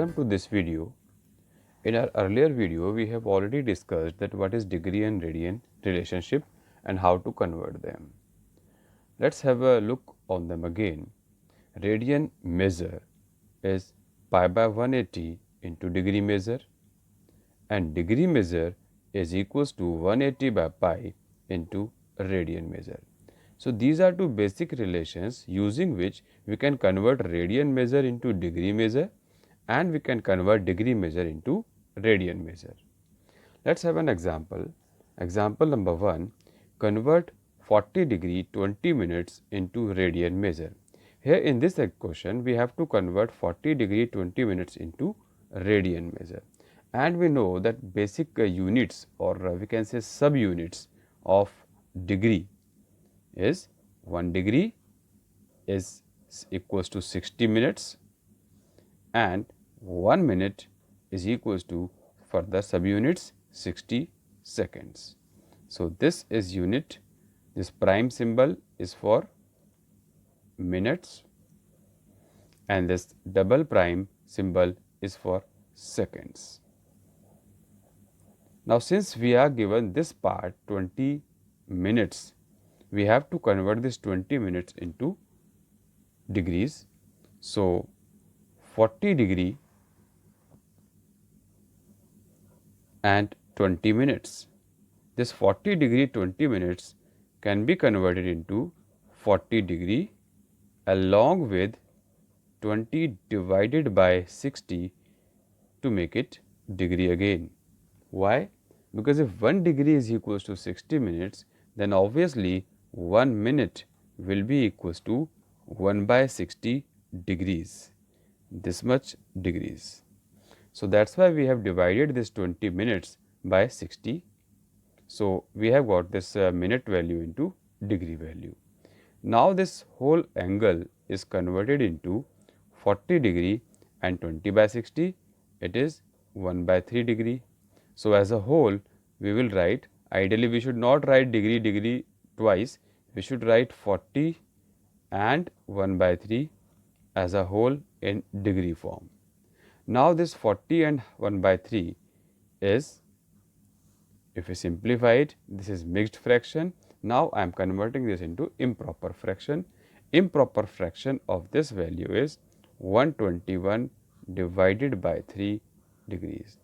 Welcome to this video. In our earlier video, we have already discussed that what is degree and radian relationship and how to convert them. Let's have a look on them again. Radian measure is pi by 180 into degree measure, and degree measure is equals to 180 by pi into radian measure. So, these are two basic relations using which we can convert radian measure into degree measure and we can convert degree measure into radian measure. Let us have an example. Example number 1, convert 40 degree 20 minutes into radian measure. Here in this question, we have to convert 40 degree 20 minutes into radian measure, and we know that basic units or we can say sub units of degree is 1 degree is equals to 60 minutes and 1 minute is equals to further subunits 60 seconds. So, this is unit, this prime symbol is for minutes and this double prime symbol is for seconds. Now, since we are given this part 20 minutes, we have to convert this 20 minutes into degrees. So, 40 degree and 20 minutes. This 40 degree 20 minutes can be converted into 40 degree along with 20 divided by 60 to make it degree again. Why? Because if 1 degree is equals to 60 minutes, then obviously 1 minute will be equals to 1 by 60 degrees, this much degrees. So, that is why we have divided this 20 minutes by 60. So, we have got this minute value into degree value. Now, this whole angle is converted into 40 degree and 20 by 60, it is 1 by 3 degree. So, as a whole we will write, ideally we should not write degree twice, we should write 40 and 1 by 3 as a whole in degree form. Now, this 40 and 1 by 3 is, if we simplify it, this is mixed fraction. Now, I am converting this into improper fraction. Improper fraction of this value is 121 divided by 3 degrees.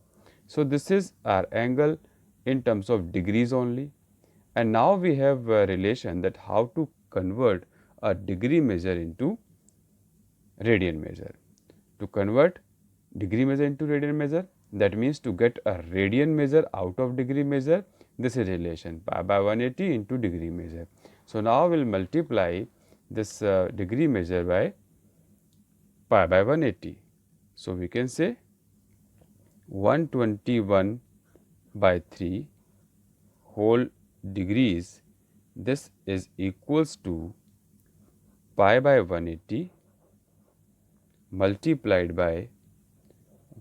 So, this is our angle in terms of degrees only, and now we have a relation that how to convert a degree measure into radian measure. To convert degree measure into radian measure, that means to get a radian measure out of degree measure, this is relation pi by 180 into degree measure. So, now we will multiply this degree measure by pi by 180. So, we can say 121 by 3 whole degrees, this is equals to pi by 180 multiplied by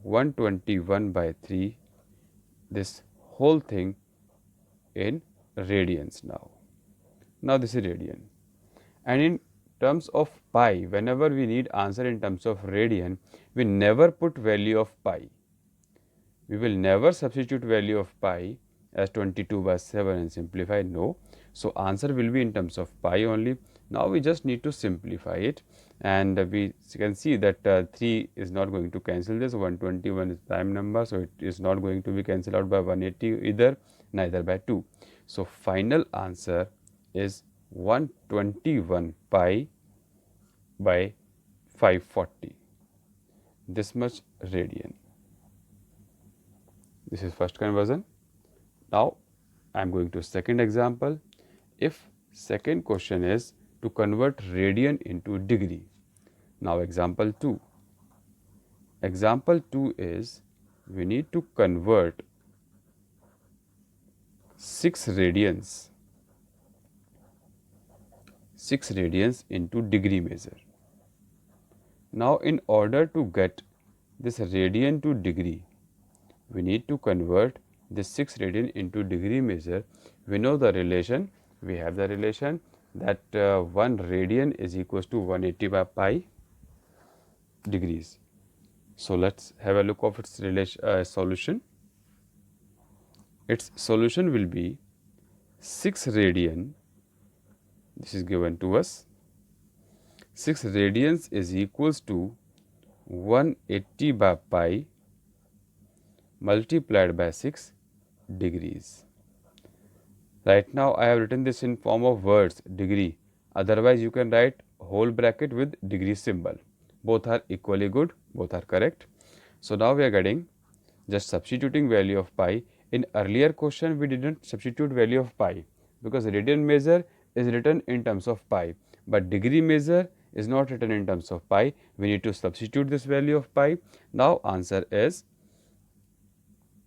121 by 3, this whole thing in radians now. Now, this is radian, and in terms of pi, whenever we need answer in terms of radian, we never put value of pi. We will never substitute value of pi as 22 by 7 and simplify, no. So, answer will be in terms of pi only. Now, we just need to simplify it, and we can see that 3 is not going to cancel this, 121 is prime number. So, it is not going to be cancelled out by 180 either, neither by 2. So, final answer is 121 pi by 540, this much radian. This is first conversion. Now, I am going to second example. If second question is to convert radian into degree. Now, example 2. Example 2 is we need to convert 6 radians into degree measure. Now, in order to get this radian to degree, we need to convert this 6 radian into degree measure. We know the relation, we have the relation that 1 radian is equals to 180 by pi degrees. So let's have a look of its solution. Its solution will be 6 radian, this is given to us. 6 radians is equals to 180 by pi multiplied by 6 degrees. Right now I have written this in form of words degree, otherwise you can write whole bracket with degree symbol. Both are equally good, both are correct. So now we are getting just substituting value of pi. In earlier question we didn't substitute value of pi because radian measure is written in terms of pi, but degree measure is not written in terms of pi. We need to substitute this value of pi. Now answer is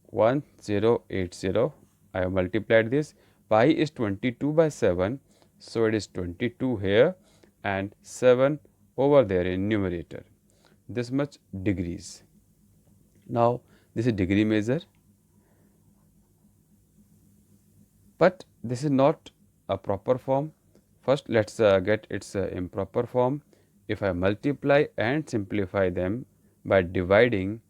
1080. I have multiplied this. Pi is 22 by 7, so it is 22 here and 7 over there in numerator. This much degrees. Now this is degree measure, but this is not a proper form. First let's get its improper form. If I multiply and simplify them by dividing,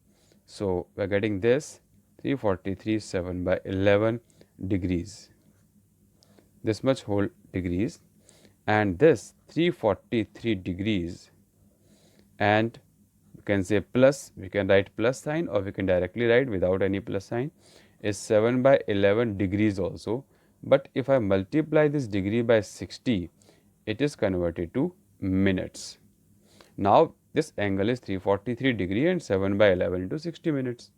so we are getting this 343 7 by 11 degrees, this much whole degrees, and this 343 degrees, and we can say plus, we can write plus sign or we can directly write without any plus sign, is 7 by 11 degrees also. But if I multiply this degree by 60, it is converted to minutes. Now this angle is 343 degree and 7 by 11 into 60 minutes.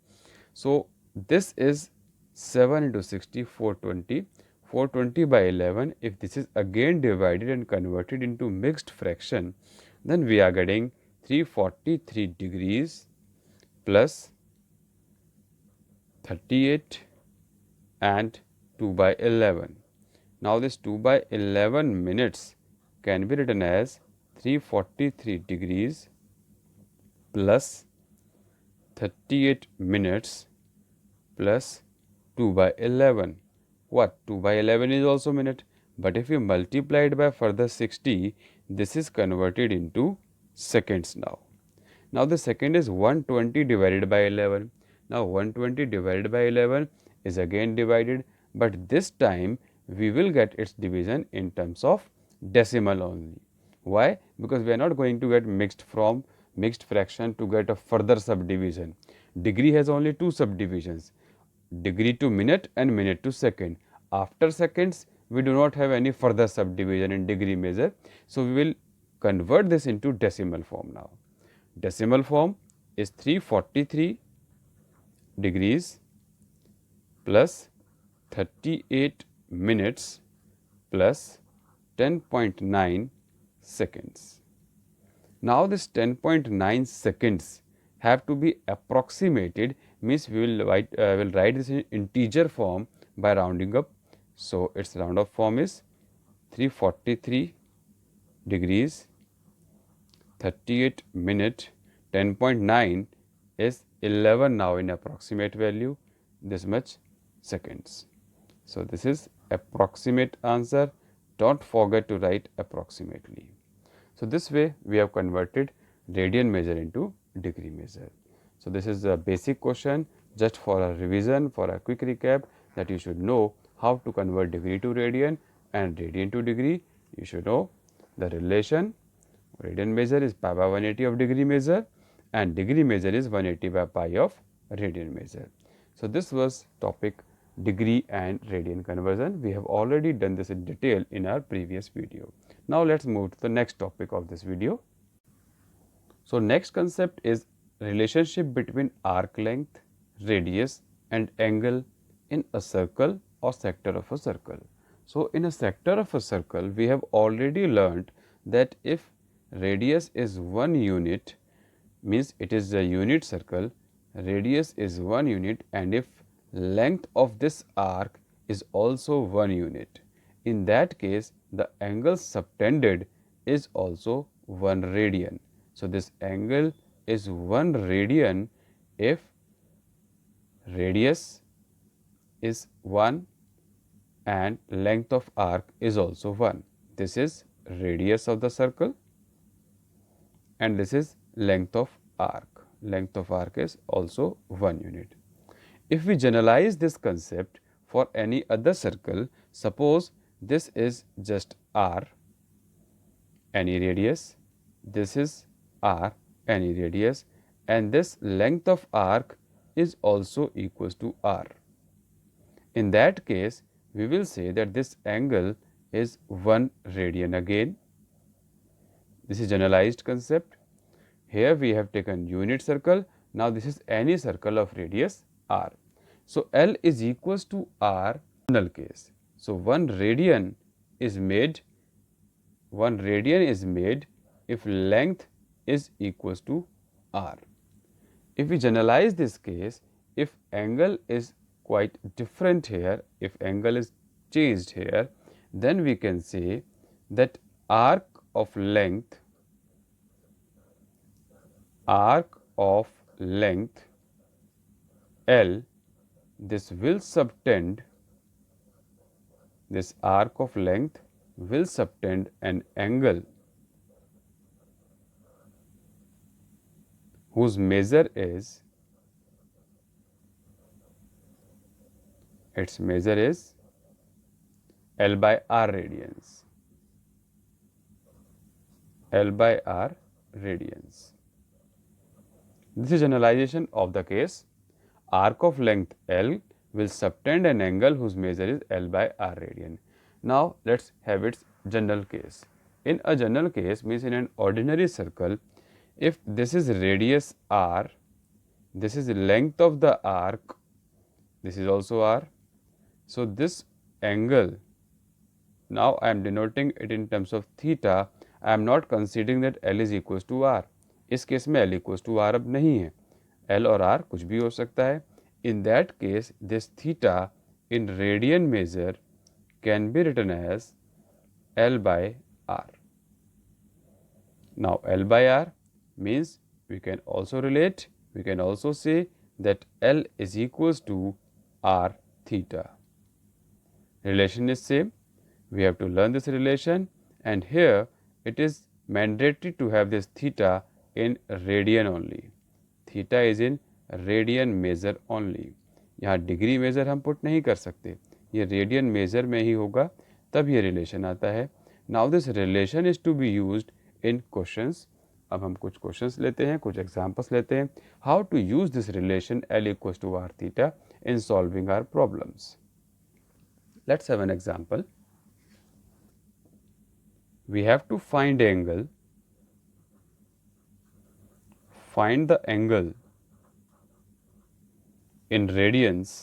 So this is 7 into 60, 420. 420 by 11, if this is again divided and converted into mixed fraction, then we are getting 343 degrees plus 38 and 2 by 11. Now this 2 by 11 minutes can be written as 343 degrees plus 38 minutes plus 2 by 11. What? 2 by 11 is also minute, but if you multiply it by further 60, this is converted into seconds now. Now the second is 120 divided by 11. Now 120 divided by 11 is again divided, but this time we will get its division in terms of decimal only. Why? Because we are not going to get mixed fraction to get a further subdivision. Degree has only 2 subdivisions, degree to minute and minute to second. After seconds, we do not have any further subdivision in degree measure. So we will convert this into decimal form now. Decimal form is 343 degrees plus 38 minutes plus 10.9 seconds. Now this 10.9 seconds have to be approximated, means we will write this in integer form by rounding up. So its round up form is 343 degrees 38 minute 10.9 is 11 now in approximate value, this much seconds. So this is approximate answer. Don't forget to write approximately. So this way we have converted radian measure into degree measure. So this is a basic question just for a revision, for a quick recap, that you should know how to convert degree to radian and radian to degree. You should know the relation. Radian measure is pi by 180 of degree measure and degree measure is 180 by pi of radian measure. So this was topic degree and radian conversion. We have already done this in detail in our previous video. Now let's move to the next topic of this video. So next concept is relationship between arc length, radius and angle in a circle or sector of a circle. So in a sector of a circle, we have already learnt that if radius is 1 unit, means it is a unit circle, radius is 1 unit, and if length of this arc is also 1 unit, in that case the angle subtended is also 1 radian. So this angle is 1 radian if radius is 1 and length of arc is also 1. This is radius of the circle and this is length of arc. length of arc is also 1 unit. If we generalize this concept for any other circle, suppose this is just r, any radius, this is r, any radius, and this length of arc is also equals to r. In that case, we will say that this angle is 1 radian again. This is generalized concept. Here we have taken unit circle. Now this is any circle of radius r. So L is equals to r in general case. So 1 radian is made if length is equals to r. If we generalize this case, if angle is quite different here, if angle is changed here, then we can say that arc of length L, this will subtend, this arc of length will subtend an angle whose measure is, its measure is L by r radians. L by r radians. This is generalization of the case arc of length L will subtend an angle whose measure is L by r radian. Now let's have its general case. In a general case means in an ordinary circle, if this is radius r, this is length of the arc, this is also r. So this angle, now I am denoting it in terms of theta, I am not considering that L is equals to r. इस case में L equals to r अब नहीं है, L और r कुछ भी हो सकता है. In that case, this theta in radian measure can be written as L by r. Now L by r means we can also relate, we can also say that L is equals to r theta. Relation is same, we have to learn this relation, and here it is mandatory to have this theta in radian only. Theta is in radian measure only. यहाँ degree major हम put नहीं कर सकते, ये radian major में ही होगा, तब ये रिलेशन आता है. Now this relation is to be used in questions. अब हम कुछ क्वेश्चंस लेते हैं, कुछ एग्जांपल्स लेते हैं. How to use this relation L equals to r theta in solving our problems. Let's have an example. We have to find angle, find the angle in radians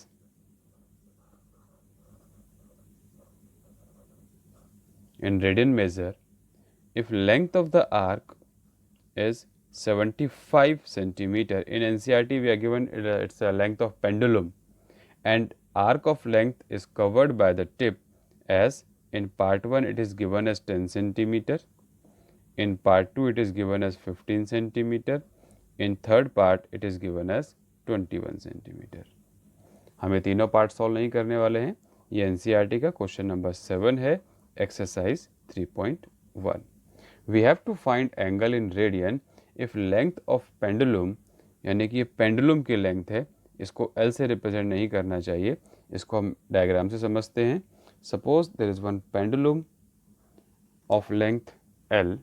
in radian measure if length of the arc is 75 centimeter. In NCERT we are given it's a length of pendulum, and arc of length is covered by the tip, as in part 1 it is given as 10 centimeter, in part 2 it is given as 15 centimeter, in third part it is given as 21 centimeter. हमें तीनों part solve नहीं करने वाले हैं. ये NCERT का question number 7 है, exercise 3.1. We have to find angle in radian if length of pendulum, यानी कि ये पेंडुलम की लेंथ है, इसको एल से रिप्रेजेंट नहीं करना चाहिए, इसको हम डायग्राम से समझते हैं. Suppose there is one pendulum of length L.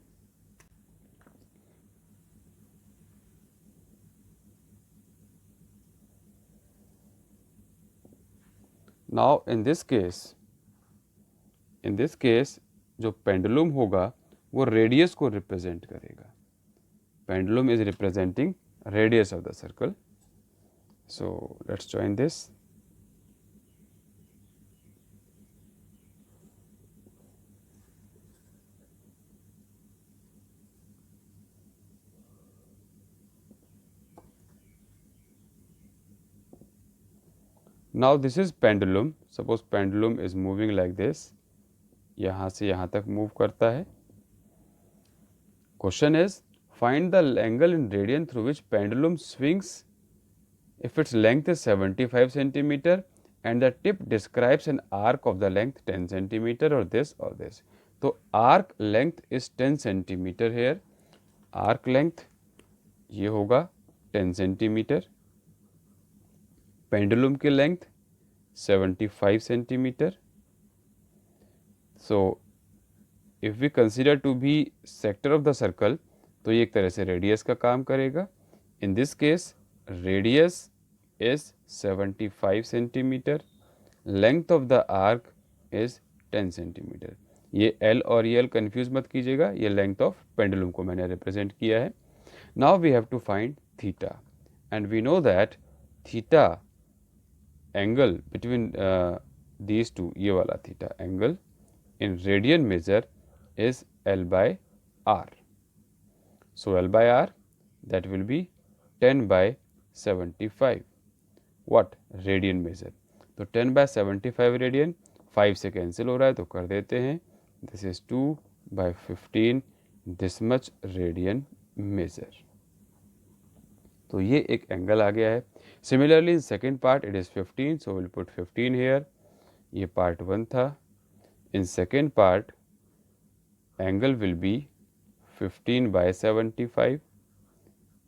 Now in this case जो पेंडुलम होगा वो रेडियस को रिप्रेजेंट करेगा. Pendulum is representing radius of the circle. So let's join this. Now this is pendulum. Suppose pendulum is moving like this, यहाँ से यहाँ तक move करता है. Question is find the angle in radian through which pendulum swings if its length is 75 centimeter and the tip describes an arc of the length 10 centimeter or this or this. तो arc length is 10 centimeter here. Arc length ये होगा 10 centimetre, pendulum की length 75 centimetre. So if we consider to be sector of the circle, तो ये एक तरह से radius का काम करेगा. In this case radius is 75 centimetre, length of the arc is 10 centimetre. ये L और ये L कन्फ्यूज मत कीजिएगा, ये लेंथ ऑफ पेंडुलम को मैंने रिप्रेजेंट किया है. Now we have to find theta and we know that theta angle between these two, ये वाला theta angle in radian measure is L by R. So L by R, that will be 10 by 75. What? Radian measure. तो 10 by 75 radian, 5 से cancel हो रहा है तो कर देते हैं. This is 2 by 15, this much radian measure. तो ये एक एंगल आ गया है. Similarly in second part it is 15, so we'll put 15 here. ये part 1 था. In second part, angle will be 15 by 75,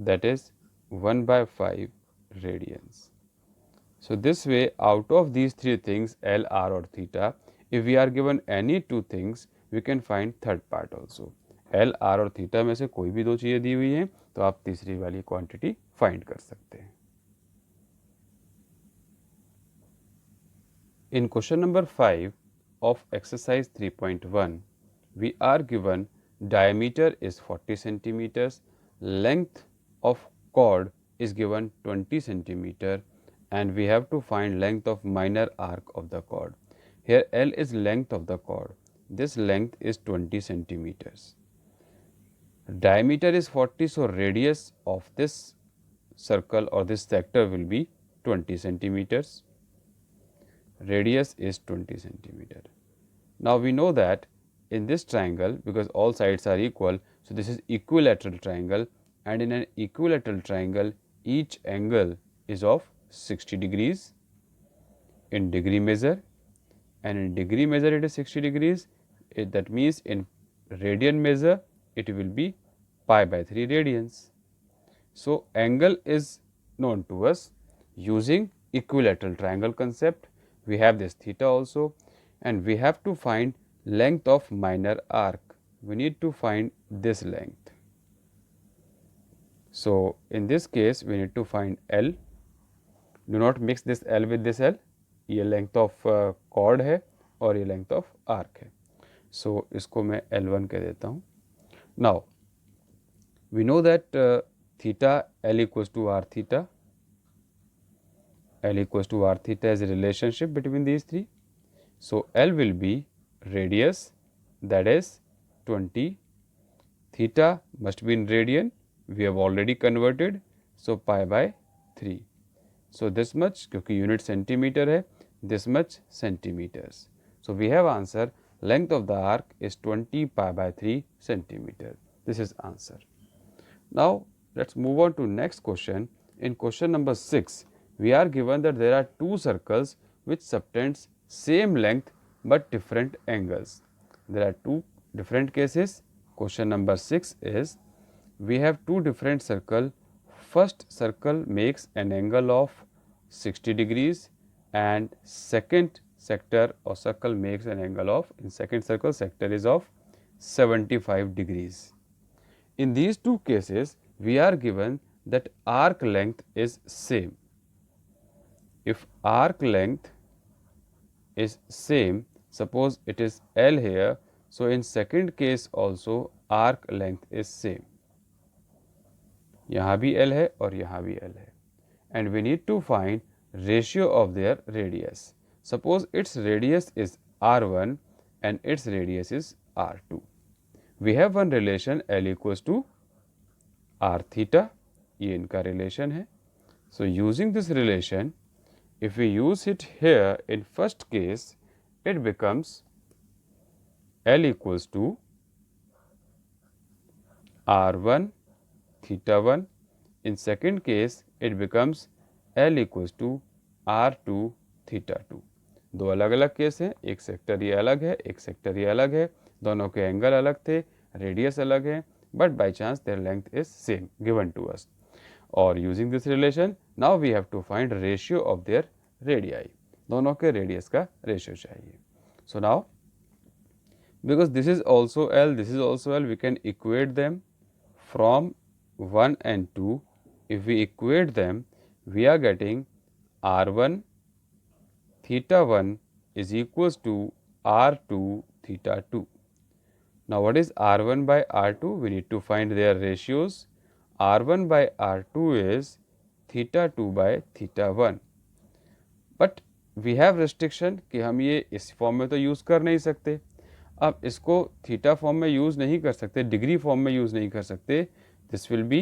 that is 1 by 5 radians. So this way, out of these three things, L, R or theta, if we are given any two things, we can find third part also. L, R और theta में से कोई भी दो चीज़ें दी हुई हैं तो आप तीसरी वाली क्वांटिटी फाइंड कर सकते हैं. In question number 5 of exercise 3.1, we are given diameter is 40 centimeters, length of chord is given 20 centimeter, and we have to find length of minor arc of the chord. Here L is length of the chord. This length is 20 centimeters. Diameter is 40, so radius of this circle or this sector will be 20 centimeters. Radius is 20 centimeter. Now we know that in this triangle, because all sides are equal, so this is equilateral triangle, and in an equilateral triangle each angle is of 60 degrees in degree measure, and in degree measure it is 60 degrees. That means in radian measure it will be pi by 3 radians. So angle is known to us using equilateral triangle concept. We have this theta also, and we have to find length of minor arc. We need to find this length. So in this case we need to find L. Do not mix this L with this L. ये length of chord है और ये length of arc है. So इसको मैं L1 कह देता हूँ. Now we know that theta L equals to R theta. L equals to R theta is a relationship between these three. So L will be radius, that is 20. Theta must be in radian. We have already converted. So pi by 3. So this much, क्योंकि unit centimeter है, this much centimeters. So we have answer. Length of the arc is 20 pi by 3 centimeter. This is answer. Now let's move on to next question. In question number 6, we are given that there are two circles which subtends same length but different angles. There are two different cases. Question number 6 is, we have two different circles. First circle makes an angle of 60 degrees and second sector or circle makes an angle of, in second circle sector is of 75 degrees. In these two cases we are given that arc length is same. If arc length is same, suppose it is L here, so in second case also arc length is same. यहाँ भी L है और यहाँ भी L है, and we need to find ratio of their radius. Suppose its radius is R1 and its radius is R2. We have one relation L equals to R theta. ये इनका relation है. So using this relation, if we use it here in first case, it becomes L equals to R1 theta 1. In second case, it becomes L equals to R2 theta 2. दो अलग अलग case हैं, एक sector ये अलग है, एक sector ये अलग है, दोनों के एंगल अलग थे, रेडियस अलग है, but by chance their length is same given to us. और using this relation now we have to find ratio of their radii, दोनों के रेडियस का रेशियो चाहिए. So now because this is also L, this is also L, we can equate them from 1 and 2. If we equate them, we are getting R1 theta 1 is equals to R2 theta 2. Now what is R1 by R2? We need to find their ratios. R1 by R2 is theta 2 by theta 1. But we have restriction कि हम ये इस form में तो use कर नहीं सकते. अब इसको थीटा फॉर्म में यूज़ नहीं कर सकते, डिग्री फॉर्म में यूज़ नहीं कर सकते. This will be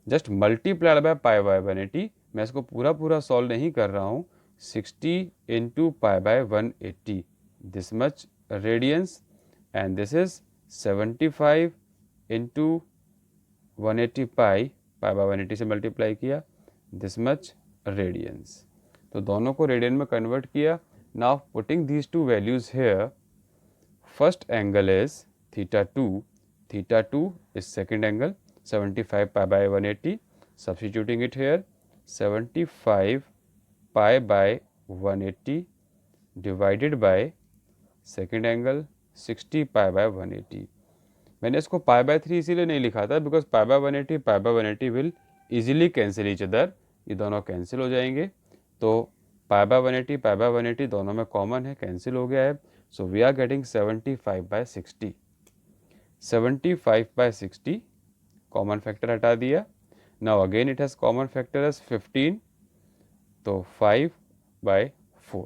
just multiplied by pi by 180. मैं इसको पूरा सॉल्व नहीं कर रहा हूँ. 60 into pi by 180 this much radians and this is 75 into 180 pi by 180 से मल्टीप्लाई किया दिस मच रेडियंस. तो दोनों को रेडियन में कन्वर्ट किया. Now putting these two values here, first angle is theta 2, theta 2 is second angle 75 pi by 180, substituting it here 75 pi by 180 divided by second angle 60 pi by 180. मैंने इसको pi by 3 इसीलिए नहीं लिखा था because pi by 180 will easily cancel each other. ये दोनों cancel हो जाएंगे. तो pi by 180 दोनों में कॉमन है, कैंसिल हो गया है. So we are getting 75 by 60. 75 by 60 common factor हटा दिया. Now again it has common factor as 15. तो 5 by 4.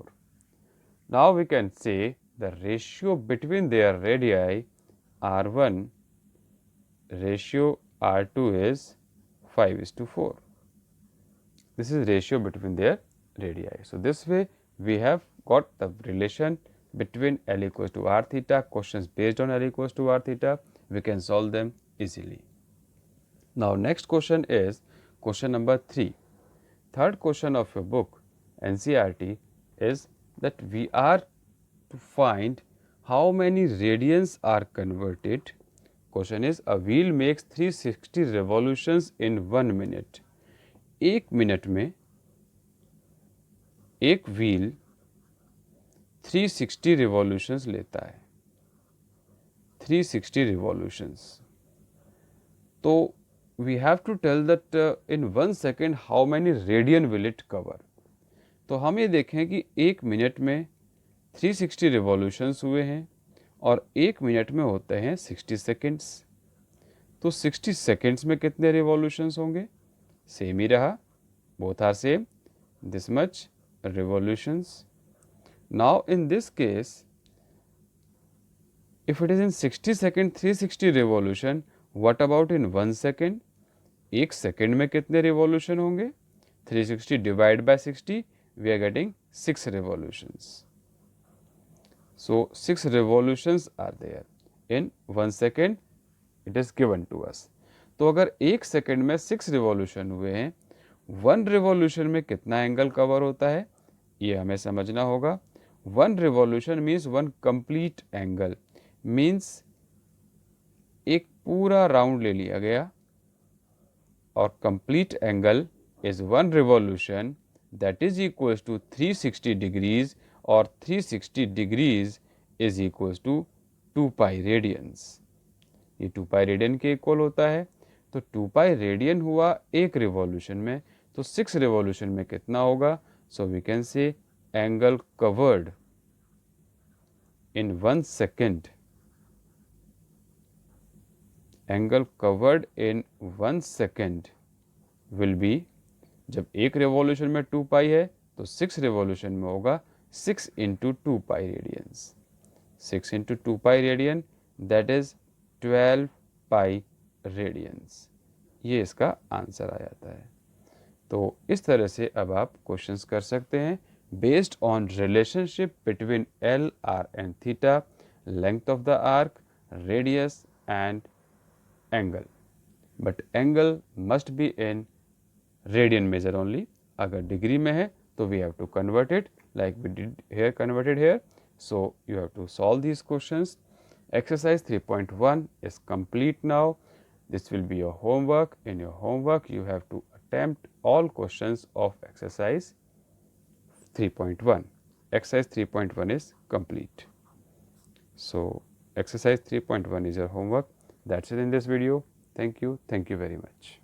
Now we can say the ratio between their radii R1 ratio R2 is 5:4. This is ratio between their radii. So this way we have got the relation between L equals to R theta. Questions based on L equals to R theta, we can solve them easily. Now next question is question number 3. Third question of your book NCERT is that we are to find how many radians are converted. Question is a wheel makes 360 revolutions in 1 minute. एक minute में एक wheel 360 revolutions लेता है. 360 revolutions. तो we have to tell that in 1 second how many radian will it cover. तो हम ये देखें कि एक मिनट में 360 revolutions हुए हैं और एक मिनट में होते हैं 60 seconds. तो 60 seconds में कितने revolutions होंगे? सेम ही रहा. Both are same. This much revolutions. Now in this case, if it is in 60 second 360 revolution, what about in 1 second? एक सेकेंड में कितने revolution होंगे? 360 divided by 60, we are getting 6 revolutions. So 6 revolutions are there in 1 second. It is given to us. तो अगर एक second में 6 revolution हुए हैं, 1 revolution में कितना एंगल कवर होता है ये हमें समझना होगा. 1 revolution means 1 complete angle, means एक पूरा राउंड ले लिया गया और complete angle is 1 revolution that is equals to 360 degrees और 360 degrees is equals to 2 pi radians. ये 2 pi radian के इक्वल होता है. तो 2 pi radian हुआ एक revolution में, तो 6 revolution में कितना होगा? So we can say angle covered in 1 second, angle covered in 1 second will be, जब एक revolution में 2 pi है तो 6 revolution में होगा 6 into 2 pi radians. 6 into 2 pi radian that is 12 pi radians. ये इसका आंसर आ जाता है. तो इस तरह से अब आप क्वेश्चंस कर सकते हैं based on relationship between L, R and theta, length of the arc, radius and angle. But angle must be in radian measure only. अगर डिग्री में है तो we have to convert it like we did here, converted here. So you have to solve these questions. Exercise 3.1 is complete now. This will be your homework. In your homework, you have to attempt all questions of exercise 3.1. Exercise 3.1 is complete. So, exercise 3.1 is your homework. That's it in this video. Thank you. Thank you very much.